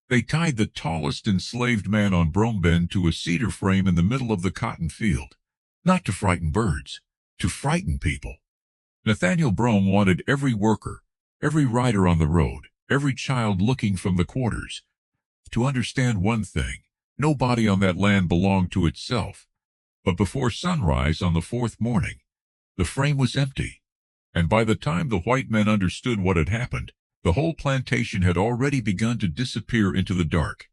They tied the tallest enslaved man on Brome Bend to a cedar frame in the middle of the cotton field, not to frighten birds, to frighten people. Nathaniel Brome wanted every worker, every rider on the road, every child looking from the quarters, to understand one thing: no body on that land belonged to itself. But before sunrise on the fourth morning, the frame was empty, and by the time the white men understood what had happened, the whole plantation had already begun to disappear into the dark.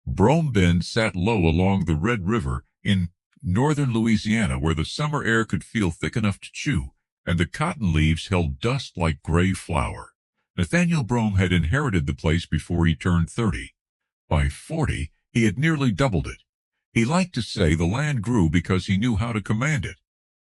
Brome Bend sat low along the Red River in northern Louisiana, where the summer air could feel thick enough to chew, and the cotton leaves held dust like gray flour. Nathaniel Brome had inherited the place before he turned 30. By 40, he had nearly doubled it. He liked to say the land grew because he knew how to command it.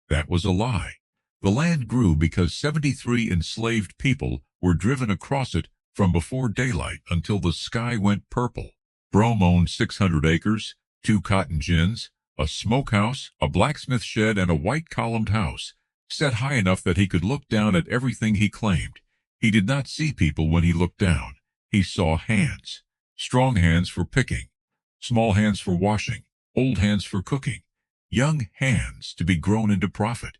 That was a lie. The land grew because 73 enslaved people were driven across it from before daylight until the sky went purple. Brome owned 600 acres, 2 cotton gins, a smokehouse, a blacksmith shed, and a white-columned house, set high enough that he could look down at everything he claimed. He did not see people when he looked down. He saw hands. Strong hands for picking, small hands for washing, old hands for cooking, young hands to be grown into profit.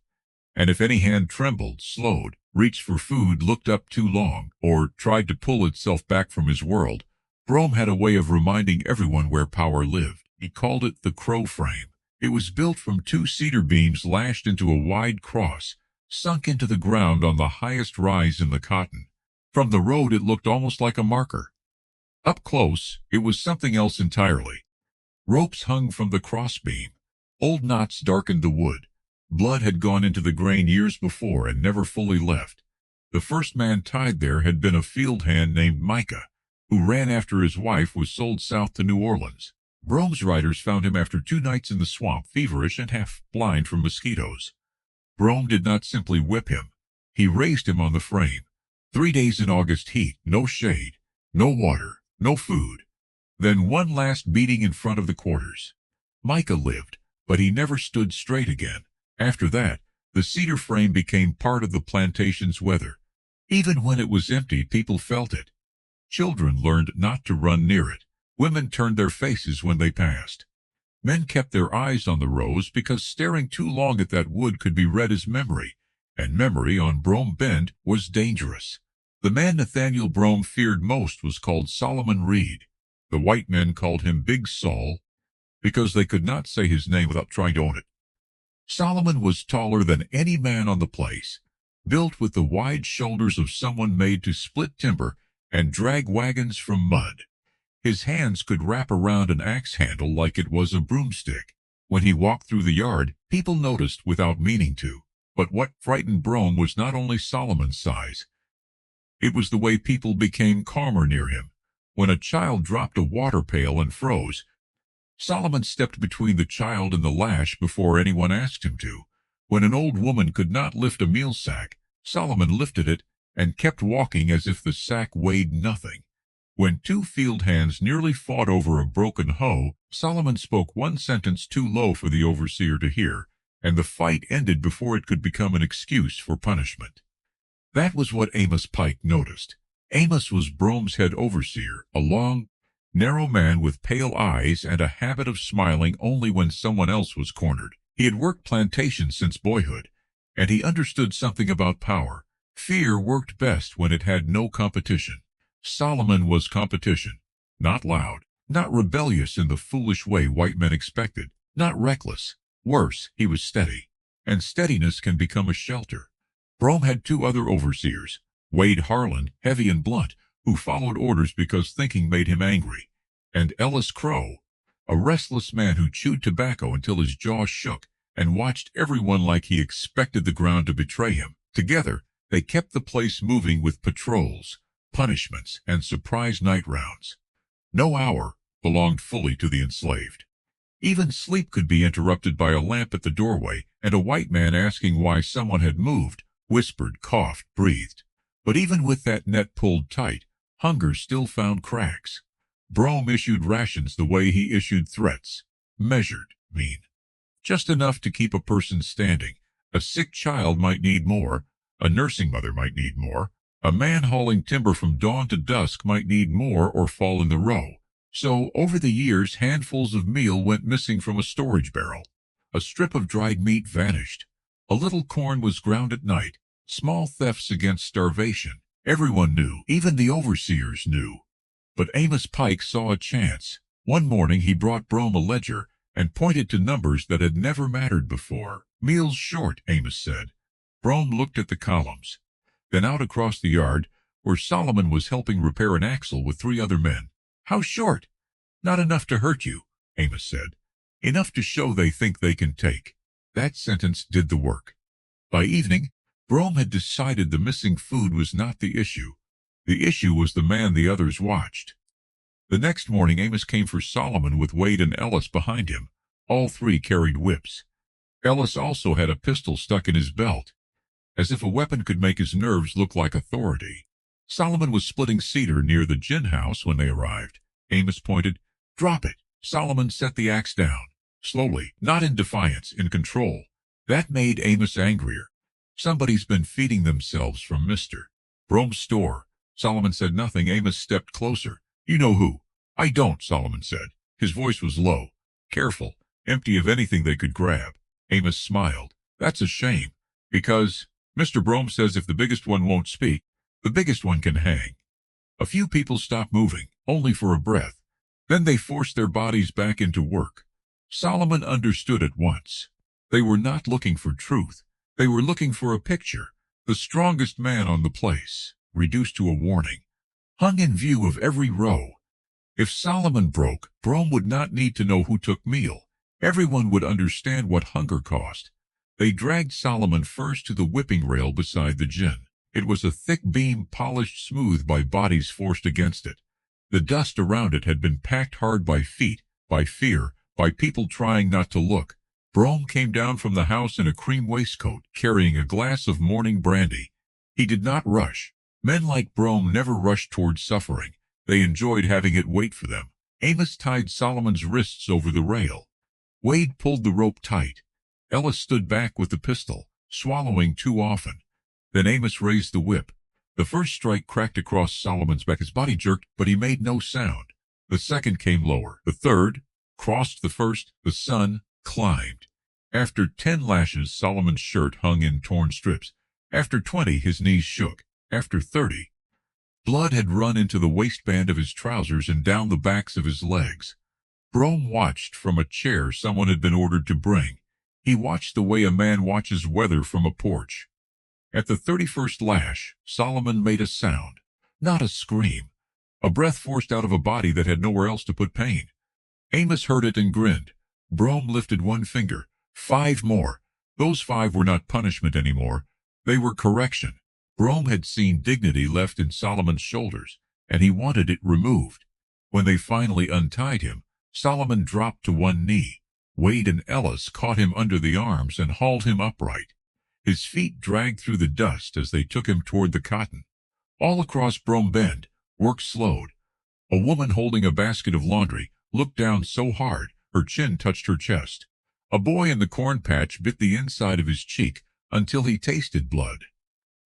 And if any hand trembled, slowed, reached for food, looked up too long, or tried to pull itself back from his world, Brome had a way of reminding everyone where power lived. He called it the crow frame. It was built from 2 cedar beams lashed into a wide cross, sunk into the ground on the highest rise in the cotton. From the road it looked almost like a marker. Up close, it was something else entirely. Ropes hung from the crossbeam. Old knots darkened the wood. Blood had gone into the grain years before and never fully left. The first man tied there had been a field hand named Micah, who ran after his wife was sold south to New Orleans. Brome's riders found him after 2 nights in the swamp, feverish and half blind from mosquitoes. Brome did not simply whip him. He raised him on the frame. 3 days in August heat, no shade, no water, no food. Then one last beating in front of the quarters. Micah lived, but he never stood straight again. After that, the cedar frame became part of the plantation's weather. Even when it was empty, people felt it. Children learned not to run near it. Women turned their faces when they passed. Men kept their eyes on the rows because staring too long at that wood could be read as memory, and memory on Brome Bend was dangerous. The man Nathaniel Brome feared most was called Solomon Reed. The white men called him Big Sol because they could not say his name without trying to own it. Solomon was taller than any man on the place, built with the wide shoulders of someone made to split timber and drag wagons from mud. His hands could wrap around an axe handle like it was a broomstick. When he walked through the yard, people noticed without meaning to. But what frightened Brome was not only Solomon's size. It was the way people became calmer near him. When a child dropped a water pail and froze, Solomon stepped between the child and the lash before anyone asked him to. When an old woman could not lift a meal sack, Solomon lifted it and kept walking as if the sack weighed nothing. When 2 field hands nearly fought over a broken hoe, Solomon spoke one sentence too low for the overseer to hear, and the fight ended before it could become an excuse for punishment. That was what Amos Pike noticed. Amos was Brome's head overseer, a long, narrow man with pale eyes and a habit of smiling only when someone else was cornered. He had worked plantations since boyhood, and he understood something about power. Fear worked best when it had no competition. Solomon was competition, not loud, not rebellious in the foolish way white men expected, not reckless. Worse, he was steady, and steadiness can become a shelter. Brome had 2 other overseers, Wade Harlan, heavy and blunt, who followed orders because thinking made him angry, and Ellis Crow, a restless man who chewed tobacco until his jaw shook and watched everyone like he expected the ground to betray him. Together, they kept the place moving with patrols, punishments, and surprise night rounds. No hour belonged fully to the enslaved. Even sleep could be interrupted by a lamp at the doorway and a white man asking why someone had moved, whispered, coughed, breathed. But even with that net pulled tight, hunger still found cracks. Brome issued rations the way he issued threats. Measured, mean. Just enough to keep a person standing. A sick child might need more. A nursing mother might need more. A man hauling timber from dawn to dusk might need more or fall in the row. So, over the years, handfuls of meal went missing from a storage barrel. A strip of dried meat vanished. A little corn was ground at night. Small thefts against starvation. Everyone knew, even the overseers knew. But Amos Pike saw a chance. One morning he brought Brome a ledger and pointed to numbers that had never mattered before. "Meals short," Amos said. Brome looked at the columns. Then out across the yard, where Solomon was helping repair an axle with 3 other men. "How short?" "Not enough to hurt you," Amos said. "Enough to show they think they can take." That sentence did the work. By evening, Brome had decided the missing food was not the issue. The issue was the man the others watched. The next morning Amos came for Solomon with Wade and Ellis behind him. All 3 carried whips. Ellis also had a pistol stuck in his belt, as if a weapon could make his nerves look like authority. Solomon was splitting cedar near the gin house when they arrived. Amos pointed. "Drop it." Solomon set the axe down. Slowly, not in defiance, in control. That made Amos angrier. Somebody's been feeding themselves from Mr. Brome's store. Solomon said nothing. Amos stepped closer. "You know who?" "I don't," Solomon said. His voice was low, careful, empty of anything they could grab. Amos smiled. "That's a shame, because Mr. Brome says if the biggest one won't speak, the biggest one can hang." A few people stopped moving, only for a breath. Then they forced their bodies back into work. Solomon understood at once. They were not looking for truth. They were looking for a picture. The strongest man on the place, reduced to a warning, hung in view of every row. If Solomon broke, Brome would not need to know who took meal. Everyone would understand what hunger cost. They dragged Solomon first to the whipping rail beside the gin. It was a thick beam polished smooth by bodies forced against it. The dust around it had been packed hard by feet, by fear, by people trying not to look. Brome came down from the house in a cream waistcoat, carrying a glass of morning brandy. He did not rush. Men like Brome never rushed toward suffering. They enjoyed having it wait for them. Amos tied Solomon's wrists over the rail. Wade pulled the rope tight. Ellis stood back with the pistol, swallowing too often. Then Amos raised the whip. The first strike cracked across Solomon's back. His body jerked, but he made no sound. The second came lower. The third crossed the first. The sun climbed. After 10 lashes, Solomon's shirt hung in torn strips. After 20, his knees shook. After 30, blood had run into the waistband of his trousers and down the backs of his legs. Brome watched from a chair someone had been ordered to bring. He watched the way a man watches weather from a porch. At the 31st lash, Solomon made a sound. Not a scream. A breath forced out of a body that had nowhere else to put pain. Amos heard it and grinned. Brome lifted one finger. 5 more. Those 5 were not punishment anymore. They were correction. Brome had seen dignity left in Solomon's shoulders, and he wanted it removed. When they finally untied him, Solomon dropped to one knee. Wade and Ellis caught him under the arms and hauled him upright. His feet dragged through the dust as they took him toward the cotton. All across Brome Bend, work slowed. A woman holding a basket of laundry looked down so hard her chin touched her chest. A boy in the corn patch bit the inside of his cheek until he tasted blood.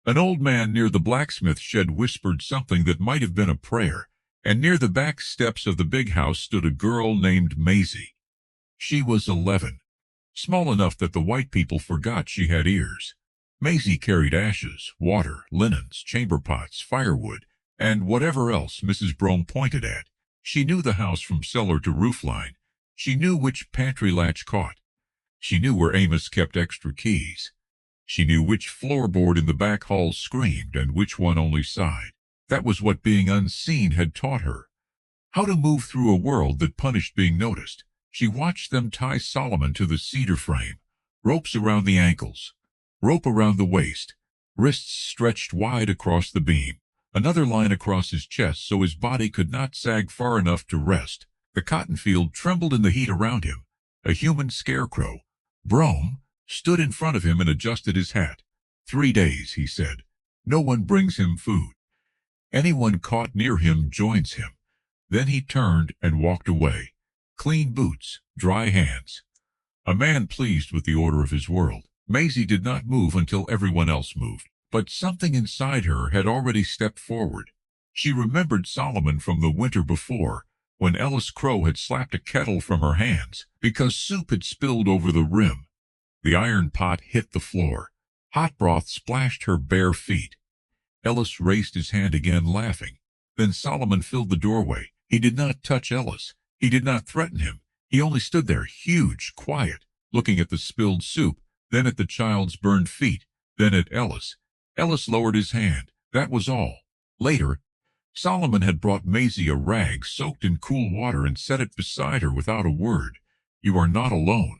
An old man near the blacksmith shed whispered something that might have been a prayer, and near the back steps of the big house stood a girl named Maisie. She was 11, small enough that the white people forgot she had ears. Maisie carried ashes, water, linens, chamber pots, firewood, and whatever else Mrs. Brome pointed at. She knew the house from cellar to roofline. She knew which pantry latch caught. She knew where Amos kept extra keys. She knew which floorboard in the back hall screamed and which one only sighed. That was what being unseen had taught her. How to move through a world that punished being noticed. She watched them tie Solomon to the cedar frame. Ropes around the ankles. Rope around the waist. Wrists stretched wide across the beam. Another line across his chest so his body could not sag far enough to rest. The cotton field trembled in the heat around him. A human scarecrow. Brome stood in front of him and adjusted his hat. 3 days, he said. No one brings him food. Anyone caught near him joins him. Then he turned and walked away. Clean boots, dry hands. A man pleased with the order of his world. Maisie did not move until everyone else moved. But something inside her had already stepped forward. She remembered Solomon from the winter before, when Ellis Crow had slapped a kettle from her hands because soup had spilled over the rim. The iron pot hit the floor. Hot broth splashed her bare feet. Ellis raised his hand again, laughing. Then Solomon filled the doorway. He did not touch Ellis. He did not threaten him. He only stood there, huge, quiet, looking at the spilled soup, then at the child's burned feet, then at Ellis. Ellis lowered his hand. That was all. Later, Solomon had brought Maisie a rag soaked in cool water and set it beside her without a word. "You are not alone."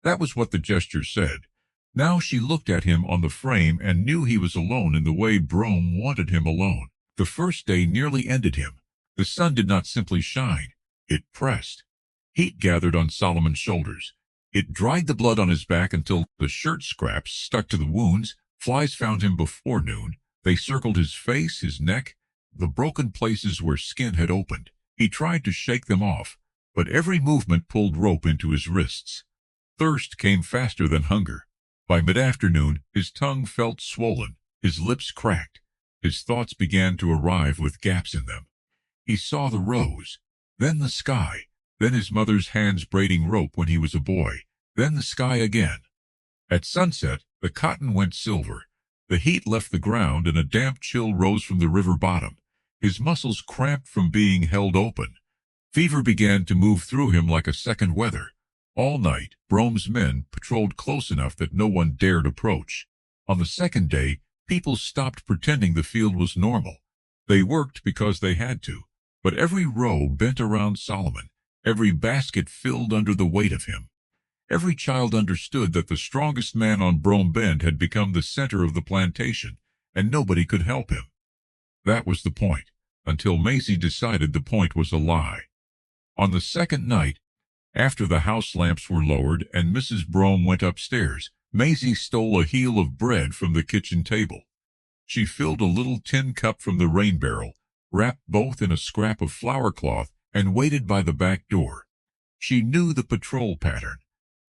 That was what the gesture said. Now she looked at him on the frame and knew he was alone in the way Brome wanted him alone. The first day nearly ended him. The sun did not simply shine. It pressed. Heat gathered on Solomon's shoulders. It dried the blood on his back until the shirt scraps stuck to the wounds. Flies found him before noon. They circled his face, his neck, the broken places where skin had opened. He tried to shake them off, but every movement pulled rope into his wrists. Thirst came faster than hunger. By mid-afternoon, his tongue felt swollen, his lips cracked. His thoughts began to arrive with gaps in them. He saw the rose, then the sky, then his mother's hands braiding rope when he was a boy, then the sky again. At sunset, the cotton went silver. The heat left the ground and a damp chill rose from the river bottom. His muscles cramped from being held open. Fever began to move through him like a second weather. All night, Brome's men patrolled close enough that no one dared approach. On the second day, people stopped pretending the field was normal. They worked because they had to, but every row bent around Solomon, every basket filled under the weight of him. Every child understood that the strongest man on Brome Bend had become the center of the plantation, and nobody could help him. That was the point, until Maisie decided the point was a lie. On the second night, after the house lamps were lowered and Mrs. Brome went upstairs, Maisie stole a heel of bread from the kitchen table. She filled a little tin cup from the rain barrel, wrapped both in a scrap of flour cloth, and waited by the back door. She knew the patrol pattern.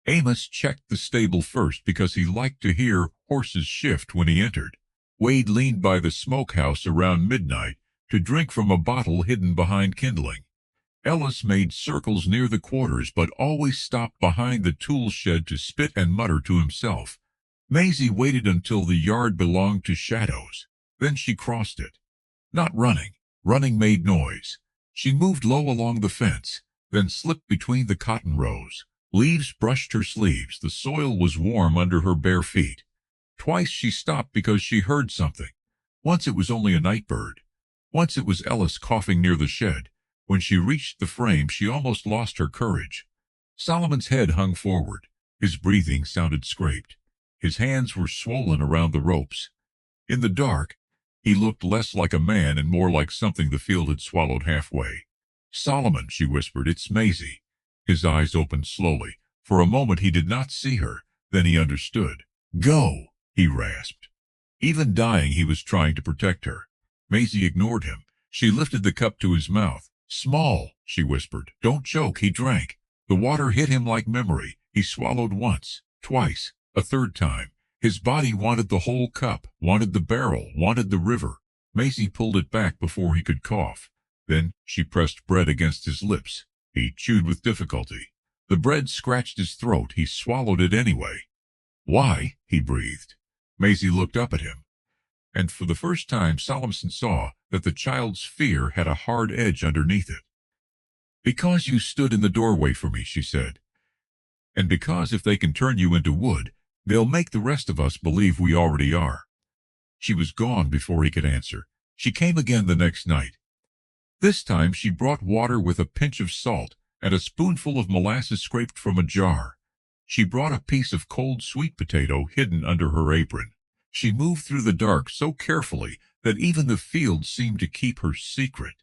Amos checked the stable first because he liked to hear horses shift when he entered. Wade leaned by the smokehouse around midnight to drink from a bottle hidden behind kindling. Ellis made circles near the quarters but always stopped behind the tool shed to spit and mutter to himself. Maisie waited until the yard belonged to shadows. Then she crossed it. Not running. Running made noise. She moved low along the fence, then slipped between the cotton rows. Leaves brushed her sleeves. The soil was warm under her bare feet. Twice she stopped because she heard something. Once it was only a night bird. Once it was Ellis coughing near the shed. When she reached the frame, she almost lost her courage. Solomon's head hung forward. His breathing sounded scraped. His hands were swollen around the ropes. In the dark, he looked less like a man and more like something the field had swallowed halfway. "Solomon," she whispered, "it's Maisie." His eyes opened slowly. For a moment he did not see her. Then he understood. "Go," he rasped. Even dying, he was trying to protect her. Maisie ignored him. She lifted the cup to his mouth. "Small," she whispered. "Don't choke." He drank. The water hit him like memory. He swallowed once, twice, a third time. His body wanted the whole cup, wanted the barrel, wanted the river. Maisie pulled it back before he could cough. Then she pressed bread against his lips. He chewed with difficulty. The bread scratched his throat. He swallowed it anyway. "Why?" he breathed. Maisie looked up at him. And for the first time Solomon saw that the child's fear had a hard edge underneath it. "Because you stood in the doorway for me," she said. "And because if they can turn you into wood, they'll make the rest of us believe we already are." She was gone before he could answer. She came again the next night. This time she brought water with a pinch of salt and a spoonful of molasses scraped from a jar. She brought a piece of cold sweet potato hidden under her apron. She moved through the dark so carefully that even the field seemed to keep her secret.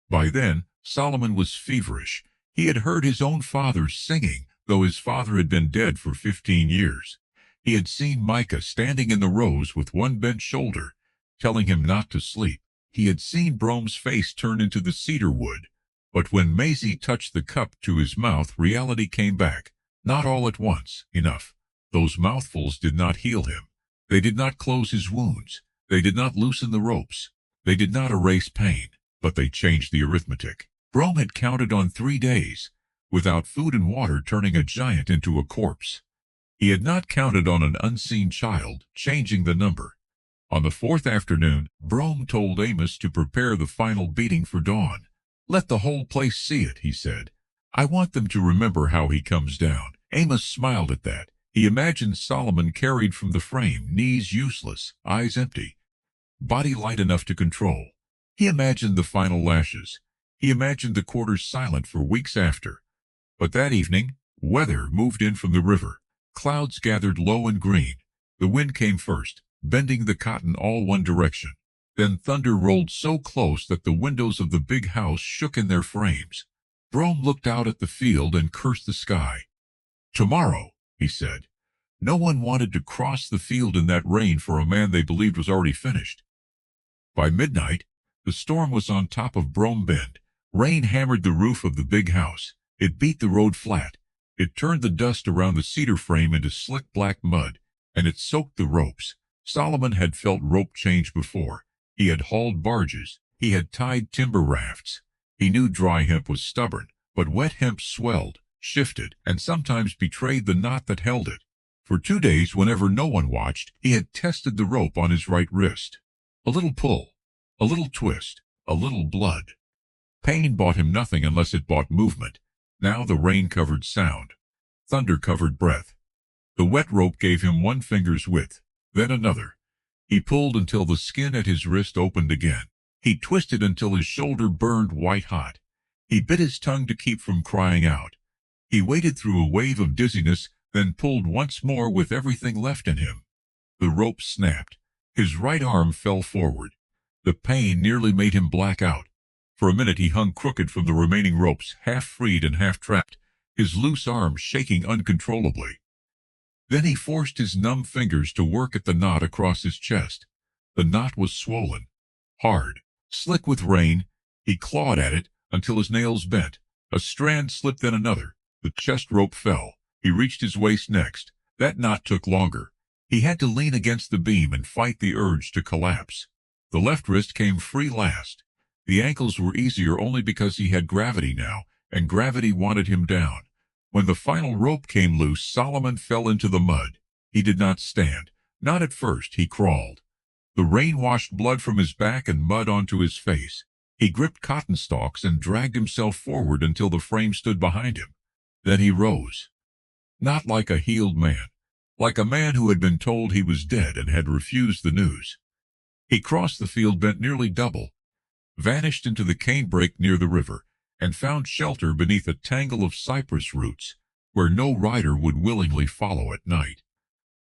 By then, Solomon was feverish. He had heard his own father singing, though his father had been dead for 15 years. He had seen Micah standing in the rows with one bent shoulder, telling him not to sleep. He had seen Brome's face turn into the cedar wood. But when Maisie touched the cup to his mouth, reality came back. Not all at once. Enough. Those mouthfuls did not heal him. They did not close his wounds. They did not loosen the ropes. They did not erase pain, but they changed the arithmetic. Brome had counted on 3 days, without food and water, turning a giant into a corpse. He had not counted on an unseen child changing the number. On the 4th afternoon, Brome told Amos to prepare the final beating for dawn. "Let the whole place see it," he said. "I want them to remember how he comes down." Amos smiled at that. He imagined Solomon carried from the frame, knees useless, eyes empty, body light enough to control. He imagined the final lashes. He imagined the quarters silent for weeks after. But that evening, weather moved in from the river. Clouds gathered low and green. The wind came first, bending the cotton all one direction. Then thunder rolled so close that the windows of the big house shook in their frames. Brome looked out at the field and cursed the sky. "Tomorrow," he said. No one wanted to cross the field in that rain for a man they believed was already finished. By midnight, the storm was on top of Brome Bend. Rain hammered the roof of the big house. It beat the road flat. It turned the dust around the cedar frame into slick black mud, and it soaked the ropes. Solomon had felt rope change before. He had hauled barges. He had tied timber rafts. He knew dry hemp was stubborn, but wet hemp swelled, shifted, and sometimes betrayed the knot that held it. For 2 days, whenever no one watched, he had tested the rope on his right wrist. A little pull, a little twist, a little blood. Pain bought him nothing unless it bought movement. Now the rain covered sound. Thunder covered breath. The wet rope gave him 1 finger's width, then another. He pulled until the skin at his wrist opened again. He twisted until his shoulder burned white hot. He bit his tongue to keep from crying out. He waded through a wave of dizziness, then pulled once more with everything left in him. The rope snapped. His right arm fell forward. The pain nearly made him black out. For a minute he hung crooked from the remaining ropes, half freed and half trapped, his loose arms shaking uncontrollably. Then he forced his numb fingers to work at the knot across his chest. The knot was swollen, hard, slick with rain. He clawed at it until his nails bent. A strand slipped, then another. The chest rope fell. He reached his waist next. That knot took longer. He had to lean against the beam and fight the urge to collapse. The left wrist came free last. The ankles were easier only because he had gravity now, and gravity wanted him down. When the final rope came loose, Solomon fell into the mud. He did not stand. Not at first. He crawled. The rain washed blood from his back and mud onto his face. He gripped cotton stalks and dragged himself forward until the frame stood behind him. Then he rose. Not like a healed man. Like a man who had been told he was dead and had refused the news. He crossed the field, bent nearly double, vanished into the canebrake near the river, and found shelter beneath a tangle of cypress roots, where no rider would willingly follow at night.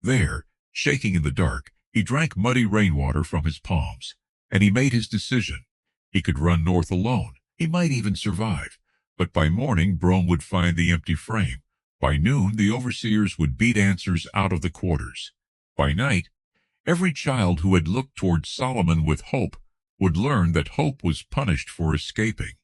There, shaking in the dark, he drank muddy rainwater from his palms, and he made his decision. He could run north alone. He might even survive. But by morning, Brome would find the empty frame. By noon, the overseers would beat answers out of the quarters. By night, every child who had looked toward Solomon with hope would learn that hope was punished for escaping.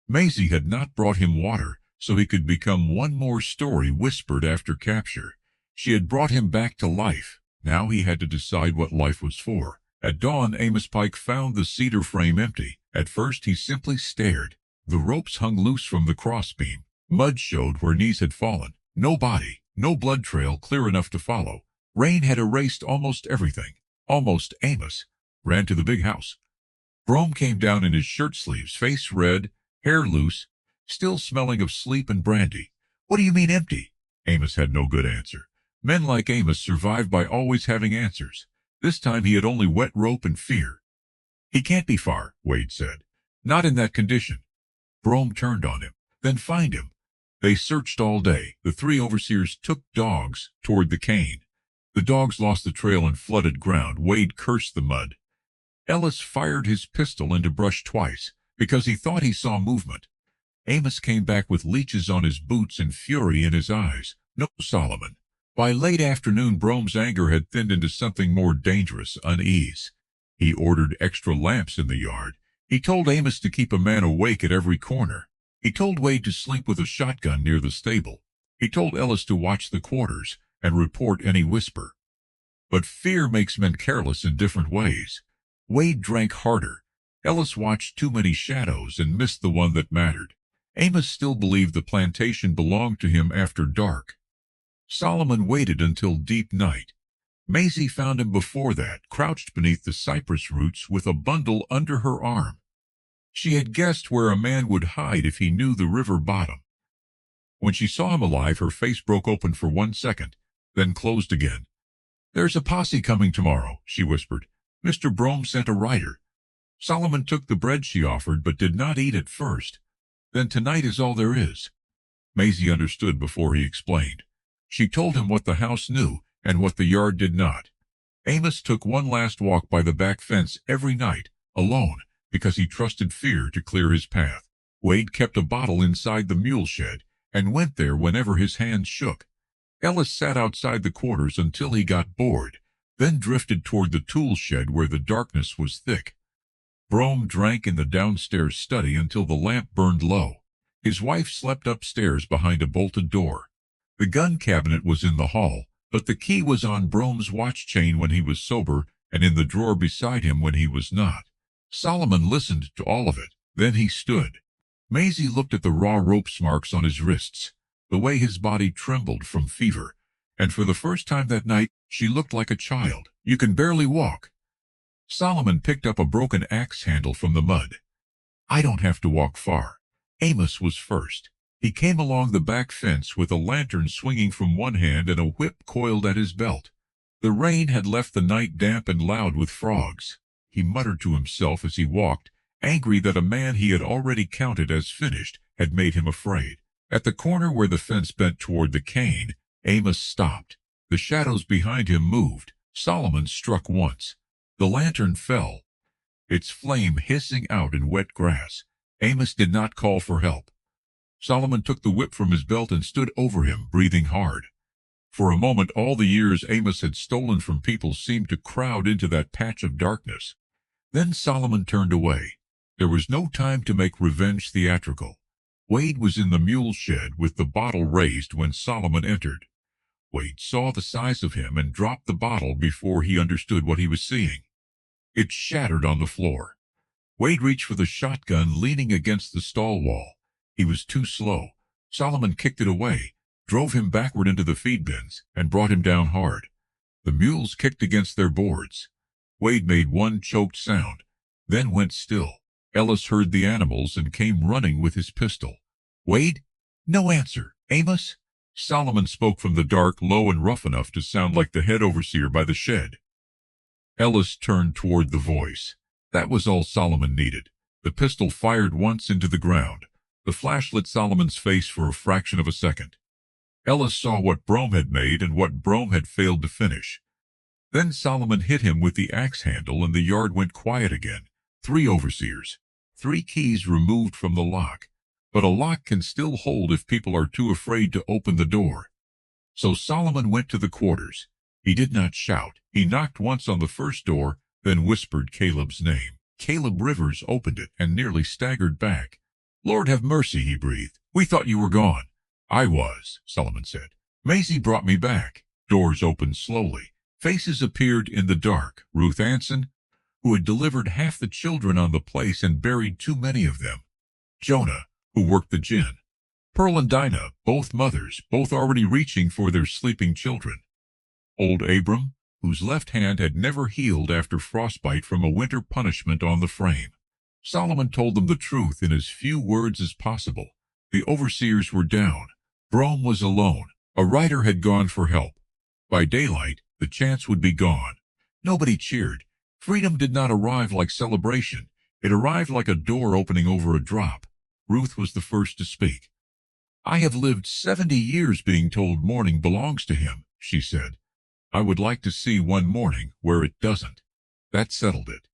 Maisie had not brought him water, so he could become one more story whispered after capture. She had brought him back to life. Now he had to decide what life was for. At dawn, Amos Pike found the cedar frame empty. At first, he simply stared. The ropes hung loose from the crossbeam. Mud showed where knees had fallen. No body, no blood trail clear enough to follow. Rain had erased almost everything. Almost. Amos ran to the big house. Brome came down in his shirt sleeves, face red, hair loose, still smelling of sleep and brandy. "What do you mean empty?" Amos had no good answer. Men like Amos survived by always having answers. This time he had only wet rope and fear. "He can't be far," Wade said. "Not in that condition." Brome turned on him. "Then find him." They searched all day. The 3 overseers took dogs toward the cane. The dogs lost the trail and flooded ground. Wade cursed the mud. Ellis fired his pistol into brush twice, because he thought he saw movement. Amos came back with leeches on his boots and fury in his eyes. No Solomon. By late afternoon, Brome's anger had thinned into something more dangerous, unease. He ordered extra lamps in the yard. He told Amos to keep a man awake at every corner. He told Wade to sleep with a shotgun near the stable. He told Ellis to watch the quarters and report any whisper. But fear makes men careless in different ways. Wade drank harder. Ellis watched too many shadows and missed the one that mattered. Amos still believed the plantation belonged to him after dark. Solomon waited until deep night. Maisie found him before that, crouched beneath the cypress roots with a bundle under her arm. She had guessed where a man would hide if he knew the river bottom. When she saw him alive, her face broke open for 1 second, then closed again. "There's a posse coming tomorrow," she whispered. "Mr. Brome sent a rider." Solomon took the bread she offered, but did not eat it first. "Then tonight is all there is." Maisie understood before he explained. She told him what the house knew and what the yard did not. Amos took one last walk by the back fence every night, alone, because he trusted fear to clear his path. Wade kept a bottle inside the mule shed and went there whenever his hands shook. Ellis sat outside the quarters until he got bored, then drifted toward the tool shed where the darkness was thick. Brome drank in the downstairs study until the lamp burned low. His wife slept upstairs behind a bolted door. The gun cabinet was in the hall, but the key was on Brome's watch chain when he was sober and in the drawer beside him when he was not. Solomon listened to all of it. Then he stood. Maisie looked at the raw ropes marks on his wrists, the way his body trembled from fever, and for the first time that night she looked like a child. "You can barely walk." Solomon picked up a broken axe handle from the mud. "I don't have to walk far." Amos was first. He came along the back fence with a lantern swinging from one hand and a whip coiled at his belt. The rain had left the night damp and loud with frogs. He muttered to himself as he walked, angry that a man he had already counted as finished had made him afraid. At the corner where the fence bent toward the cane, Amos stopped. The shadows behind him moved. Solomon struck once. The lantern fell, its flame hissing out in wet grass. Amos did not call for help. Solomon took the whip from his belt and stood over him, breathing hard. For a moment all the years Amos had stolen from people seemed to crowd into that patch of darkness. Then Solomon turned away. There was no time to make revenge theatrical. Wade was in the mule shed with the bottle raised when Solomon entered. Wade saw the size of him and dropped the bottle before he understood what he was seeing. It shattered on the floor. Wade reached for the shotgun leaning against the stall wall. He was too slow. Solomon kicked it away, drove him backward into the feed bins, and brought him down hard. The mules kicked against their boards. Wade made one choked sound, then went still. Ellis heard the animals and came running with his pistol. "Wade?" "No answer." "Amos?" Solomon spoke from the dark, low and rough enough to sound like the head overseer by the shed. Ellis turned toward the voice. That was all Solomon needed. The pistol fired once into the ground. The flash lit Solomon's face for a fraction of a second. Ellis saw what Brome had made and what Brome had failed to finish. Then Solomon hit him with the axe handle and the yard went quiet again. 3 overseers. 3 keys removed from the lock. But a lock can still hold if people are too afraid to open the door. So Solomon went to the quarters. He did not shout. He knocked once on the first door, then whispered Caleb's name. Caleb Rivers opened it and nearly staggered back. "Lord have mercy," he breathed. "We thought you were gone." "I was," Solomon said. "Maisie brought me back." Doors opened slowly. Faces appeared in the dark. Ruth Anson, who had delivered half the children on the place and buried too many of them. Jonah, who worked the gin. Pearl and Dinah, both mothers, both already reaching for their sleeping children. Old Abram, whose left hand had never healed after frostbite from a winter punishment on the frame. Solomon told them the truth in as few words as possible. The overseers were down. Brome was alone. A rider had gone for help. By daylight, the chance would be gone. Nobody cheered. Freedom did not arrive like celebration. It arrived like a door opening over a drop. Ruth was the first to speak. "I have lived 70 years being told morning belongs to him," she said. "I would like to see one morning where it doesn't." That settled it.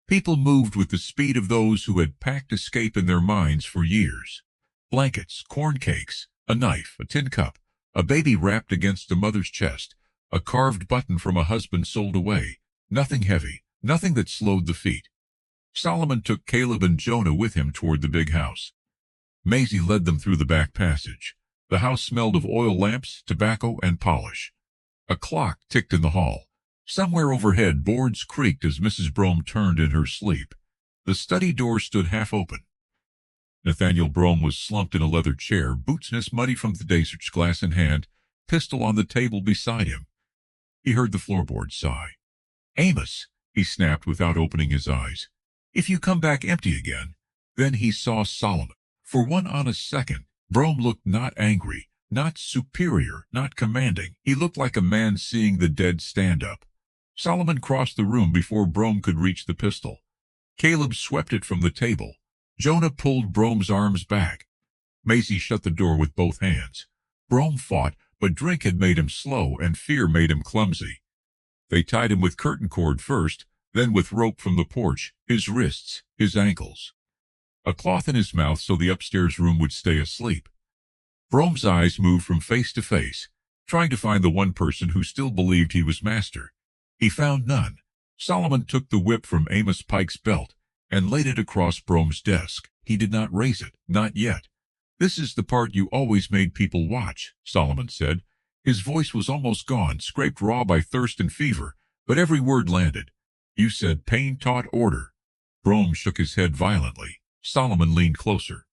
People moved with the speed of those who had packed escape in their minds for years. Blankets, corn cakes, a knife, a tin cup, a baby wrapped against a mother's chest, a carved button from a husband sold away. Nothing heavy, nothing that slowed the feet. Solomon took Caleb and Jonah with him toward the big house. Maisie led them through the back passage. The house smelled of oil lamps, tobacco, and polish. A clock ticked in the hall. Somewhere overhead, boards creaked as Mrs. Brome turned in her sleep. The study door stood half open. Nathaniel Brome was slumped in a leather chair, boots muddy from the day's glass in hand, pistol on the table beside him. He heard the floorboards sigh. "Amos," he snapped without opening his eyes. "If you come back empty again." Then he saw Solomon. For one honest second, Brome looked not angry, not superior, not commanding. He looked like a man seeing the dead stand up. Solomon crossed the room before Brome could reach the pistol. Caleb swept it from the table. Jonah pulled Brome's arms back. Maisie shut the door with both hands. Brome fought, but drink had made him slow and fear made him clumsy. They tied him with curtain cord first, then with rope from the porch, his wrists, his ankles. A cloth in his mouth so the upstairs room would stay asleep. Brome's eyes moved from face to face, trying to find the one person who still believed he was master. He found none. Solomon took the whip from Amos Pike's belt and laid it across Brome's desk. He did not raise it, not yet. "This is the part you always made people watch," Solomon said. His voice was almost gone, scraped raw by thirst and fever, but every word landed. "You said pain taught order." Brome shook his head violently. Solomon leaned closer.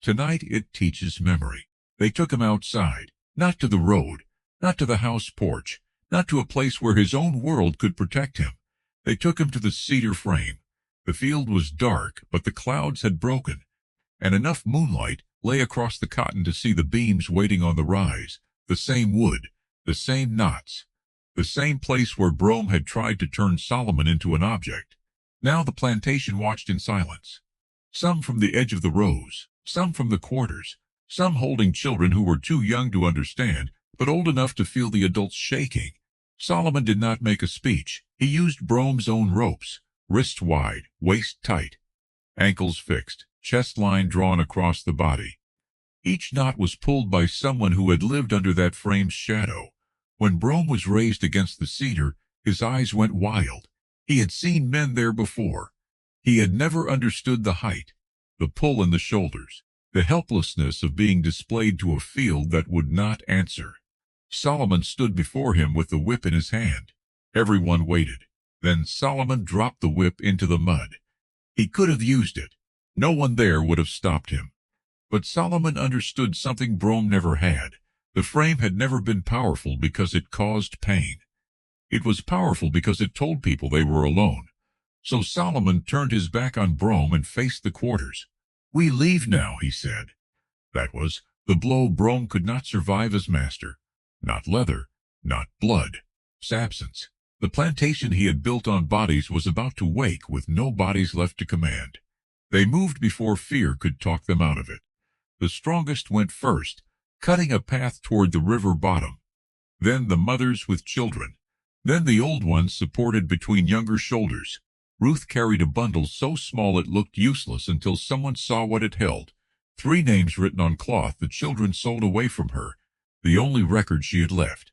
"Tonight it teaches memory." They took him outside, not to the road, not to the house porch, not to a place where his own world could protect him. They took him to the cedar frame. The field was dark, but the clouds had broken, and enough moonlight lay across the cotton to see the beams waiting on the rise, the same wood, the same knots, the same place where Brome had tried to turn Solomon into an object. Now the plantation watched in silence. Some from the edge of the rows, some from the quarters, some holding children who were too young to understand, but old enough to feel the adults shaking. Solomon did not make a speech. He used Brome's own ropes, wrists wide, waist tight, ankles fixed, chest line drawn across the body. Each knot was pulled by someone who had lived under that frame's shadow. When Brome was raised against the cedar, his eyes went wild. He had seen men there before. He had never understood the height, the pull in the shoulders, the helplessness of being displayed to a field that would not answer. Solomon stood before him with the whip in his hand. Everyone waited. Then Solomon dropped the whip into the mud. He could have used it. No one there would have stopped him. But Solomon understood something Brome never had. The frame had never been powerful because it caused pain. It was powerful because it told people they were alone. So Solomon turned his back on Brome and faced the quarters. "We leave now," he said. That was the blow Brome could not survive as master. Not leather, not blood, absence. The plantation he had built on bodies was about to wake with no bodies left to command. They moved before fear could talk them out of it. The strongest went first, cutting a path toward the river bottom. Then the mothers with children. Then the old ones supported between younger shoulders. Ruth carried a bundle so small it looked useless until someone saw what it held. 3 names written on cloth the children sold away from her, the only record she had left.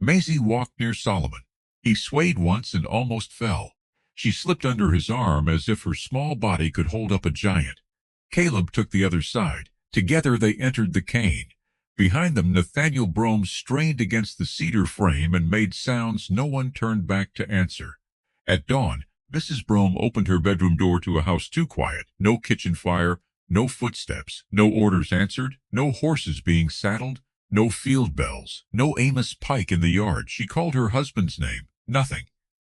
Maisie walked near Solomon. He swayed once and almost fell. She slipped under his arm as if her small body could hold up a giant. Caleb took the other side. Together they entered the cane. Behind them Nathaniel Brome strained against the cedar frame and made sounds no one turned back to answer. At dawn, Mrs. Brome opened her bedroom door to a house too quiet. No kitchen fire, no footsteps, no orders answered, no horses being saddled, no field bells, no Amos Pike in the yard. She called her husband's name. Nothing.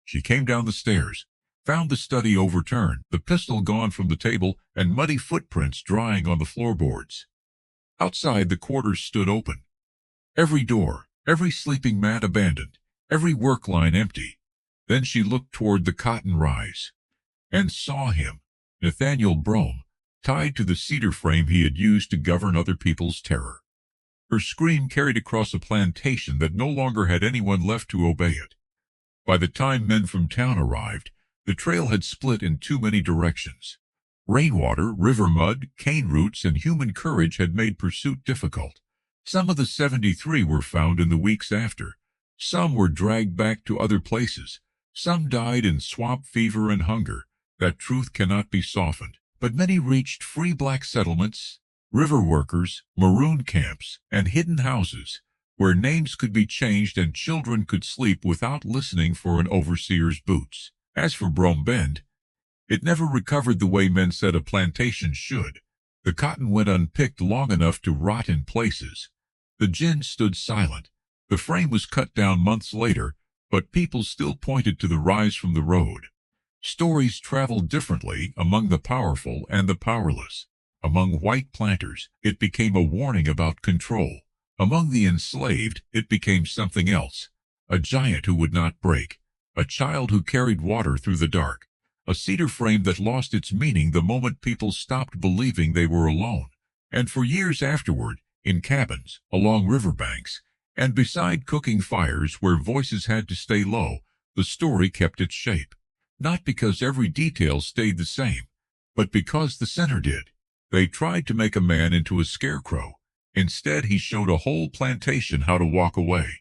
She came down the stairs, found the study overturned, the pistol gone from the table, and muddy footprints drying on the floorboards. Outside, the quarters stood open. Every door, every sleeping mat abandoned, every work line empty. Then she looked toward the cotton rise and saw him, Nathaniel Brome, tied to the cedar frame he had used to govern other people's terror. Her scream carried across a plantation that no longer had anyone left to obey it. By the time men from town arrived, the trail had split in too many directions. Rainwater, river mud, cane roots, and human courage had made pursuit difficult. Some of the 73 were found in the weeks after. Some were dragged back to other places. Some died in swamp fever and hunger. That truth cannot be softened. But many reached free black settlements, river workers, maroon camps, and hidden houses. where names could be changed and children could sleep without listening for an overseer's boots. As for Brome Bend, it never recovered the way men said a plantation should. The cotton went unpicked long enough to rot in places. The gin stood silent. The frame was cut down months later, but people still pointed to the rise from the road. Stories traveled differently among the powerful and the powerless. Among white planters, it became a warning about control. Among the enslaved, it became something else. A giant who would not break. A child who carried water through the dark. A cedar frame that lost its meaning the moment people stopped believing they were alone. And for years afterward, in cabins, along riverbanks, and beside cooking fires where voices had to stay low, the story kept its shape. Not because every detail stayed the same, but because the center did. They tried to make a man into a scarecrow. Instead, he showed a whole plantation how to walk away.